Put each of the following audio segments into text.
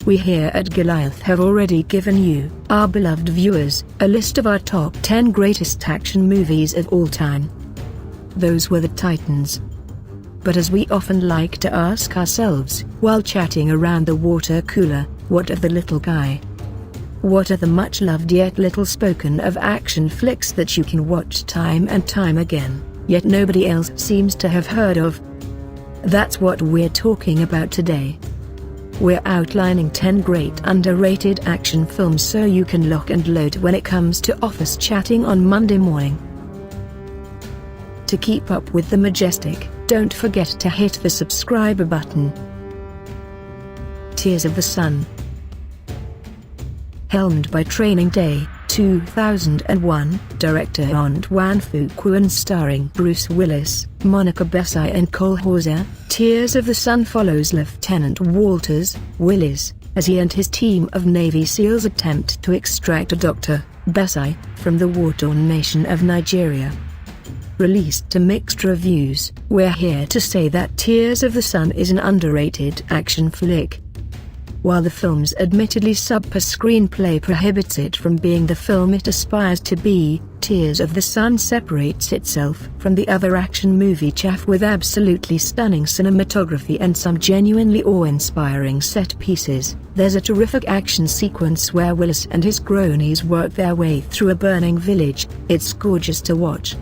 We here at Goliath have already given you, our beloved viewers, a list of our top 10 greatest action movies of all time. Those were the Titans. But as we often like to ask ourselves, while chatting around the water cooler, what of the little guy? What are the much-loved yet little-spoken of action flicks that you can watch time and time again, yet nobody else seems to have heard of? That's what we're talking about today. We're outlining 10 great underrated action films so you can lock and load when it comes to office chatting on Monday morning. To keep up with the majestic, don't forget to hit the subscribe button. Tears of the Sun. Helmed by Training Day, 2001, director Antoine Fuqua and starring Bruce Willis, Monica Bellucci and Cole Hauser, Tears of the Sun follows Lieutenant Walters Willis as he and his team of Navy SEALs attempt to extract Dr. Bellucci from the war-torn nation of Nigeria. Released to mixed reviews, we're here to say that Tears of the Sun is an underrated action flick. While the film's admittedly subpar screenplay prohibits it from being the film it aspires to be, Tears of the Sun separates itself from the other action movie chaff with absolutely stunning cinematography and some genuinely awe-inspiring set pieces. There's a terrific action sequence where Willis and his cronies work their way through a burning village. It's gorgeous to watch.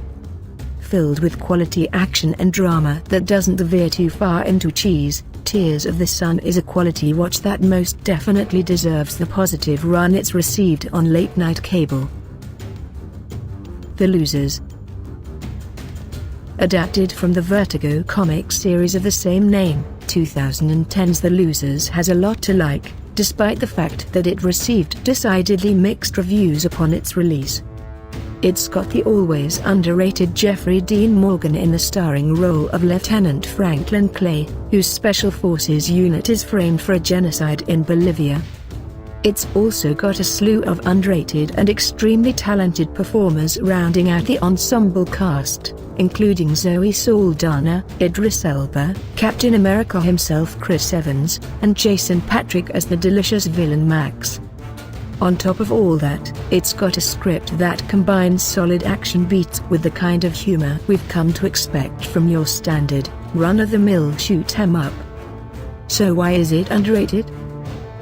Filled with quality action and drama that doesn't veer too far into cheese, Tears of the Sun is a quality watch that most definitely deserves the positive run it's received on late-night cable. The Losers. Adapted from the Vertigo comic series of the same name, 2010's The Losers has a lot to like, despite the fact that it received decidedly mixed reviews upon its release. It's got the always underrated Jeffrey Dean Morgan in the starring role of Lieutenant Franklin Clay, whose Special Forces unit is framed for a genocide in Bolivia. It's also got a slew of underrated and extremely talented performers rounding out the ensemble cast, including Zoe Saldana, Idris Elba, Captain America himself Chris Evans, and Jason Patric as the delicious villain Max. On top of all that, it's got a script that combines solid action beats with the kind of humor we've come to expect from your standard, run-of-the-mill shoot-'em-up. So why is it underrated?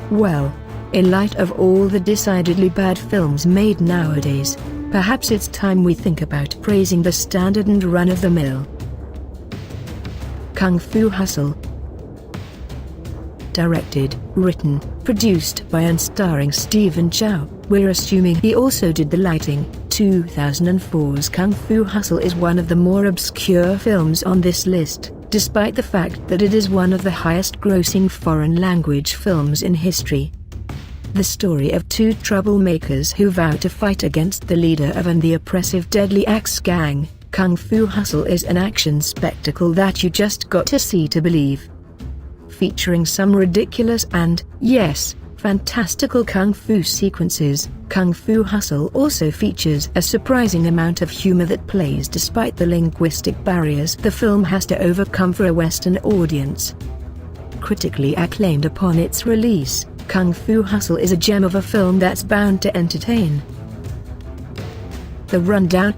Well, in light of all the decidedly bad films made nowadays, perhaps it's time we think about praising the standard and run-of-the-mill. Kung Fu Hustle. Directed, written, produced by and starring Stephen Chow, we're assuming he also did the lighting. 2004's Kung Fu Hustle is one of the more obscure films on this list, despite the fact that it is one of the highest-grossing foreign-language films in history. The story of two troublemakers who vow to fight against the leader of the oppressive Deadly Axe Gang, Kung Fu Hustle is an action spectacle that you just got to see to believe. Featuring some ridiculous and, yes, fantastical kung fu sequences, Kung Fu Hustle also features a surprising amount of humor that plays despite the linguistic barriers the film has to overcome for a Western audience. Critically acclaimed upon its release, Kung Fu Hustle is a gem of a film that's bound to entertain. The Rundown.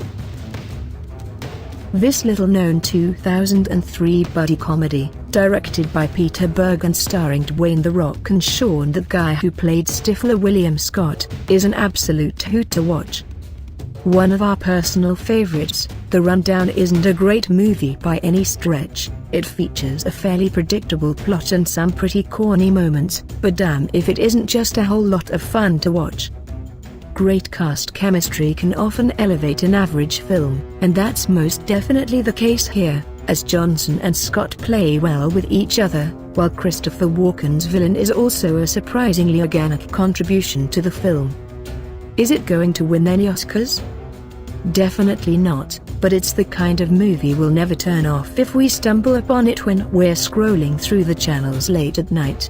This little-known 2003 buddy comedy, directed by Peter Berg and starring Dwayne "The Rock" and Sean "The Guy" who played Stifler William Scott, is an absolute hoot to watch. One of our personal favorites, The Rundown isn't a great movie by any stretch. It features a fairly predictable plot and some pretty corny moments, but damn if it isn't just a whole lot of fun to watch. Great cast chemistry can often elevate an average film, and that's most definitely the case here, as Johnson and Scott play well with each other, while Christopher Walken's villain is also a surprisingly organic contribution to the film. Is it going to win any Oscars? Definitely not, but it's the kind of movie we'll never turn off if we stumble upon it when we're scrolling through the channels late at night.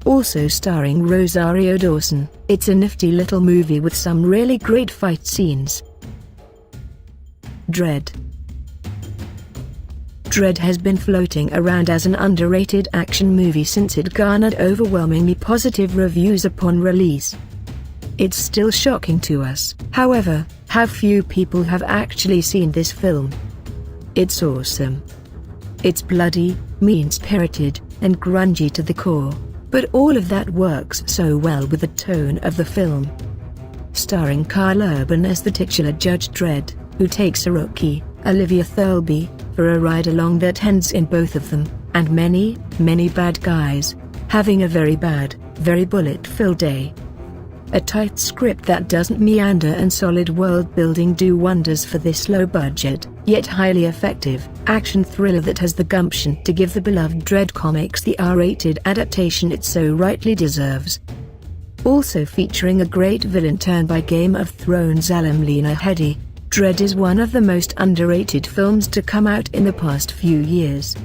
Also starring Rosario Dawson, it's a nifty little movie with some really great fight scenes. Dredd. Dredd has been floating around as an underrated action movie since it garnered overwhelmingly positive reviews upon release. It's still shocking to us, however, how few people have actually seen this film. It's awesome. It's bloody, mean-spirited, and grungy to the core, but all of that works so well with the tone of the film. Starring Karl Urban as the titular Judge Dredd, who takes a rookie, Olivia Thirlby, for a ride along that ends in both of them, and many, many bad guys, having a very bad, very bullet-filled day. A tight script that doesn't meander and solid world-building do wonders for this low-budget, yet highly effective, action thriller that has the gumption to give the beloved Dredd comics the R-rated adaptation it so rightly deserves. Also featuring a great villain turned by Game of Thrones alum Lena Headey, Dredd is one of the most underrated films to come out in the past few years.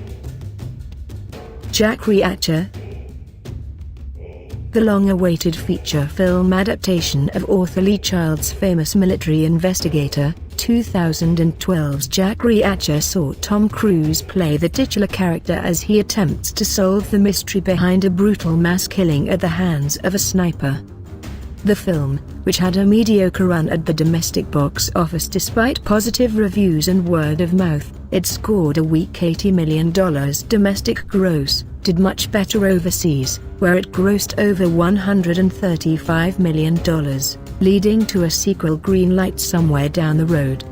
Jack Reacher. The long-awaited feature film adaptation of author Lee Child's famous military investigator, 2012's Jack Reacher saw Tom Cruise play the titular character as he attempts to solve the mystery behind a brutal mass killing at the hands of a sniper. The film, which had a mediocre run at the domestic box office despite positive reviews and word of mouth, it scored a weak $80 million domestic gross, did much better overseas, where it grossed over $135 million, leading to a sequel green-light somewhere down the road.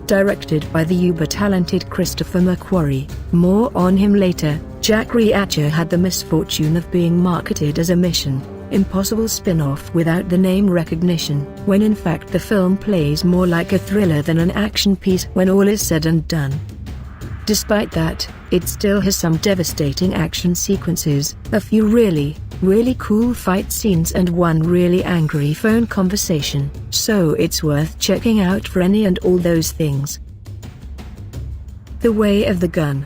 Directed by the uber-talented Christopher McQuarrie, more on him later, Jack Reacher had the misfortune of being marketed as a Mission Impossible spin-off without the name recognition, when in fact the film plays more like a thriller than an action piece when all is said and done. Despite that, it still has some devastating action sequences, a few really, really cool fight scenes and one really angry phone conversation, so it's worth checking out for any and all those things. The Way of the Gun.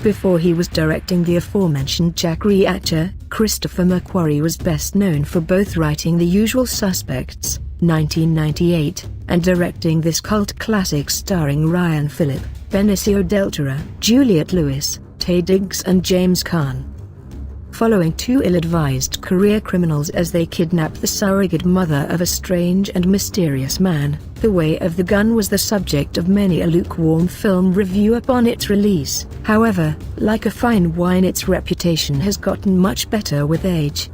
Before he was directing the aforementioned Jack Reacher, Christopher McQuarrie was best known for both writing The Usual Suspects, 1998, and directing this cult classic starring Ryan Phillip, Benicio del Toro, Juliette Lewis, Taye Diggs and James Caan. Following two ill-advised career criminals as they kidnap the surrogate mother of a strange and mysterious man, The Way of the Gun was the subject of many a lukewarm film review upon its release. However, like a fine wine, its reputation has gotten much better with age.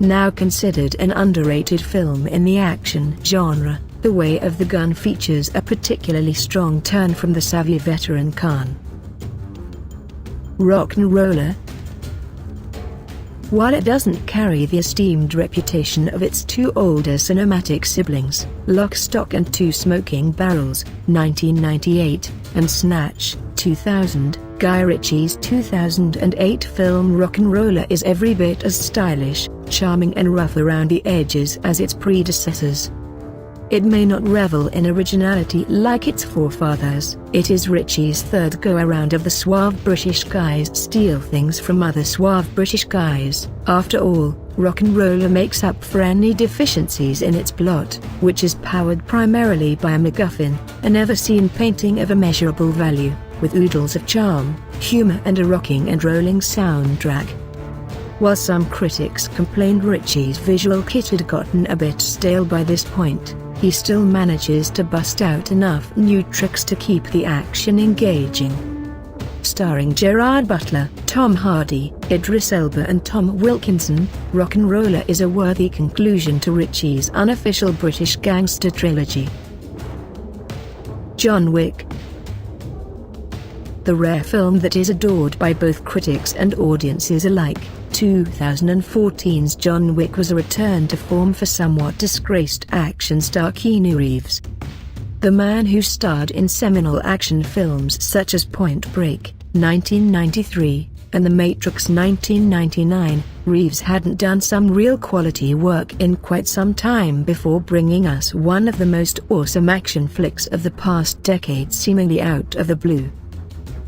Now considered an underrated film in the action genre, The Way of the Gun features a particularly strong turn from the savvy veteran Caan. RocknRolla. While it doesn't carry the esteemed reputation of its two older cinematic siblings, Lock, Stock and Two Smoking Barrels, 1998, and Snatch, 2000, Guy Ritchie's 2008 film RocknRolla is every bit as stylish, charming and rough around the edges as its predecessors. It may not revel in originality like its forefathers. It is Ritchie's third go-around of the suave British guys steal things from other suave British guys. After all, RocknRolla makes up for any deficiencies in its plot, which is powered primarily by a MacGuffin, a never-seen painting of immeasurable value, with oodles of charm, humor and a rocking and rolling soundtrack. While some critics complained Ritchie's visual kit had gotten a bit stale by this point, he still manages to bust out enough new tricks to keep the action engaging. Starring Gerard Butler, Tom Hardy, Idris Elba and Tom Wilkinson, RocknRolla is a worthy conclusion to Ritchie's unofficial British gangster trilogy. John Wick. The rare film that is adored by both critics and audiences alike, 2014's John Wick was a return to form for somewhat disgraced action star Keanu Reeves. The man who starred in seminal action films such as Point Break, 1993, and The Matrix 1999, Reeves hadn't done some real quality work in quite some time before bringing us one of the most awesome action flicks of the past decade seemingly out of the blue.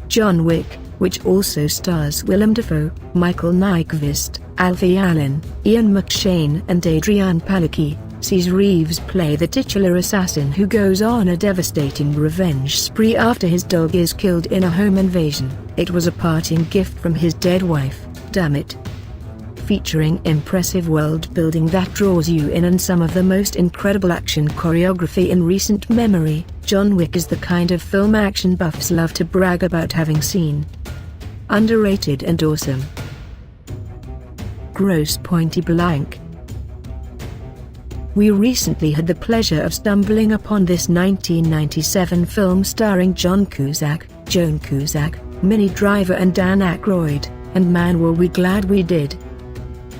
John Wick, which also stars Willem Dafoe, Michael Nyqvist, Alfie Allen, Ian McShane and Adrian Palicki, sees Reeves play the titular assassin who goes on a devastating revenge spree after his dog is killed in a home invasion. It was a parting gift from his dead wife, damn it. Featuring impressive world building that draws you in and some of the most incredible action choreography in recent memory, John Wick is the kind of film action buffs love to brag about having seen. Underrated and awesome. Grosse Pointe Blank. We recently had the pleasure of stumbling upon this 1997 film starring Joan Cusack, Minnie Driver and Dan Aykroyd, and man were we glad we did.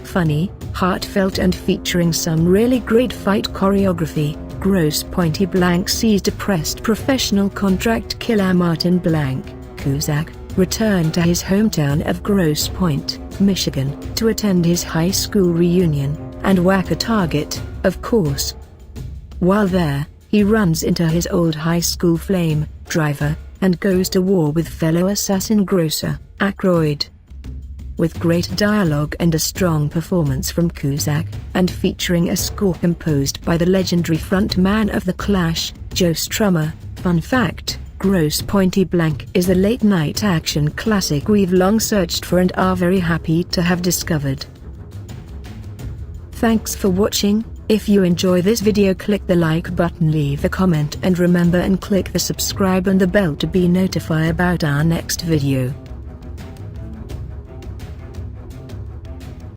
Funny, heartfelt and featuring some really great fight choreography, Grosse Pointe Blank sees depressed professional contract killer Martin Cusack return to his hometown of Grosse Pointe, Michigan, to attend his high school reunion, and whack a target, of course. While there, he runs into his old high school flame, Driver, and goes to war with fellow assassin Grosse, Aykroyd. With great dialogue and a strong performance from Cusack, and featuring a score composed by the legendary frontman of The Clash, Joe Strummer. Fun fact, Grosse Pointe Blank is the late-night action classic we've long searched for and are very happy to have discovered. Thanks for watching. If you enjoy this video, click the like button, leave a comment and remember and click the subscribe and the bell to be notified about our next video.